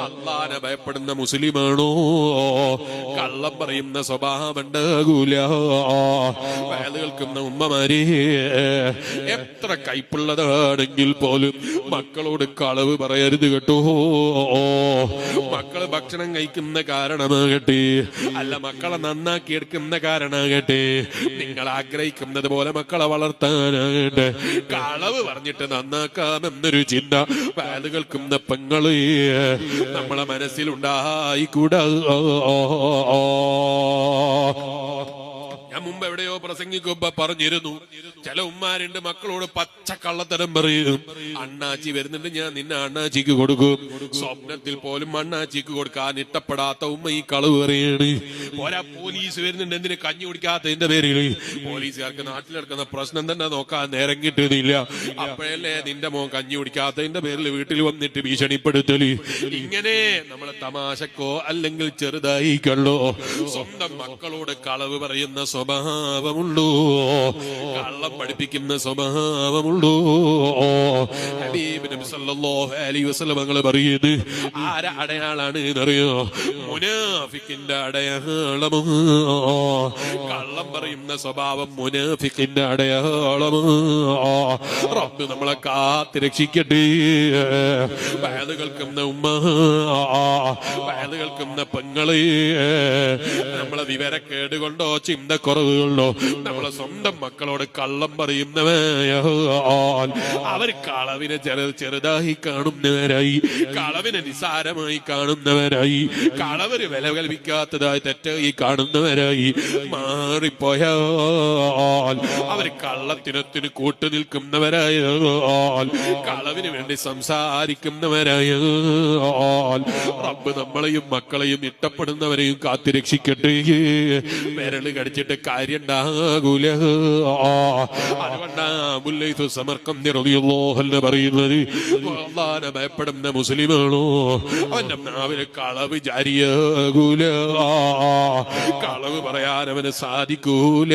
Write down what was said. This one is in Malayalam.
അള്ളാനെ ഭയപ്പെടുന്ന മുസ്ലിമാണോ? കള്ളം പറയുന്ന സ്വഭാവം ഉണ്ടാകൂല. വയത് കേൾക്കുന്ന ഉമ്മമാരെ, എത്ര കൈപ്പുള്ളതാണെങ്കിൽ പോലും മക്കളോട് കളവ് പറയരുത് കേട്ടോ. മക്കള് ഭക്ഷണം കഴിക്കുന്ന കാരണമാകട്ടെ, അല്ല മക്കളെ നന്നാക്കി എടുക്കുന്ന കാരണമാകട്ടെ, നിങ്ങൾ ആഗ്രഹിക്കുന്നത് പോലെ മക്കളെ വളർത്താനാകട്ടെ, കളവ് പറഞ്ഞിട്ട് നന്നാക്കാമെന്നൊരു ചിന്ത വയത് കേൾക്കുന്ന പെങ്ങള് നമ്മളെ മനസ്സിലുണ്ടായിക്കൂടാ. ഞാൻ മുമ്പ് എവിടെയോ പ്രസംഗിക്കുമ്പോ പറഞ്ഞിരുന്നു, ചില ഉമ്മാരുണ്ട് മക്കളോട് പച്ച കള്ളത്തരം പറയും. അണ്ണാച്ചി വരുന്നുണ്ട്, ഞാൻ നിന്നെ അണ്ണാച്ചിക്ക് കൊടുക്കും. സ്വപ്നത്തിൽ പോലും അണ്ണാച്ചിക്ക് കൊടുക്കാൻ ഇഷ്ടപ്പെടാത്ത ഉമ്മ ഈ കളവ് പറയാണ്. ഒരാ പോലീസ് വരുന്നുണ്ട്, എന്തിന് കഞ്ഞി കുടിക്കാത്തതിന്റെ പേരിൽ. പോലീസുകാർക്ക് നാട്ടിലെടുക്കുന്ന പ്രശ്നം തന്നെ നോക്കാൻ നേരം കിട്ടുന്നില്ല. അപ്പോഴല്ലേ നിന്റെ മോൻ കഞ്ഞി കുടിക്കാത്തതിന്റെ പേരിൽ വീട്ടിൽ വന്നിട്ട് ഭീഷണിപ്പെടുത്തല്. ഇങ്ങനെ നമ്മളെ തമാശക്കോ അല്ലെങ്കിൽ ചെറുതായിക്കല്ലോ സ്വന്തം മക്കളോട് കളവ് പറയുന്ന സ്വഭാവമുള്ളൂ, കള്ളം പഠിപ്പിക്കുന്ന സ്വഭാവമുള്ളൂ. ഹബീബ് നബി സല്ലല്ലാഹു അലൈഹി വസല്ലം തങ്ങൾ പറയുന്നത് ആരെ അടയാളാണ് എന്നറിയോ? മുനാഫിക്കിന്റെ അടയാളമോ. കള്ളം പറയുന്ന സ്വഭാവം മുനാഫിക്കിന്റെ അടയാളമോ. റബ്ബ് നമ്മളെ കാത്ത് രക്ഷിക്കട്ടെ. വയത് കേൾക്കുന്ന ഉമ്മ, വയത് കേൾക്കുന്ന പെങ്ങളെ, നമ്മളെ വിവരക്കേട് കൊണ്ടോ ചിന്തക്കുറവുകൊണ്ടോ നമ്മളെ സ്വന്തം മക്കളോട് കള്ളം പറയുന്നവരാൽ അവർ കളവിനെ ചെറുതായി കാണുന്നവരായി, കളവിനെ നിസാരമായി കാണുന്നവരായി, കളവര് വില കൽപ്പിക്കാത്തതായി തെറ്റായി കാണുന്നവരായി മാറിപ്പോയാൽ, അവർ കള്ളത്തിനത്തിന് കൂട്ടുനിൽക്കുന്നവരായാൽ, കളവിന് വേണ്ടി സംസാരിക്കുന്നവരായാൽ, റബ്ബ് നമ്മളെയും മക്കളെയും ഇഷ്ടപ്പെടുന്നവരെയും കാത്തിരക്ഷിക്കട്ടെ. വിരല് കടിച്ചിട്ട് കാര്യം ഉണ്ടാകൂല. അതുകൊണ്ടാ മുല്ലൈതു സമർക്കന്ദി റളിയല്ലാഹു അൻഹു പറയുന്നത്, അല്ലാഹുവിനെ ഭയപ്പെടുന്ന മുസ്ലിമാണോ അവന്റെ നാവിലെ കളവ് ജാരിയാകൂല, കളവ് പറയാൻ അവന് സാധിക്കൂല.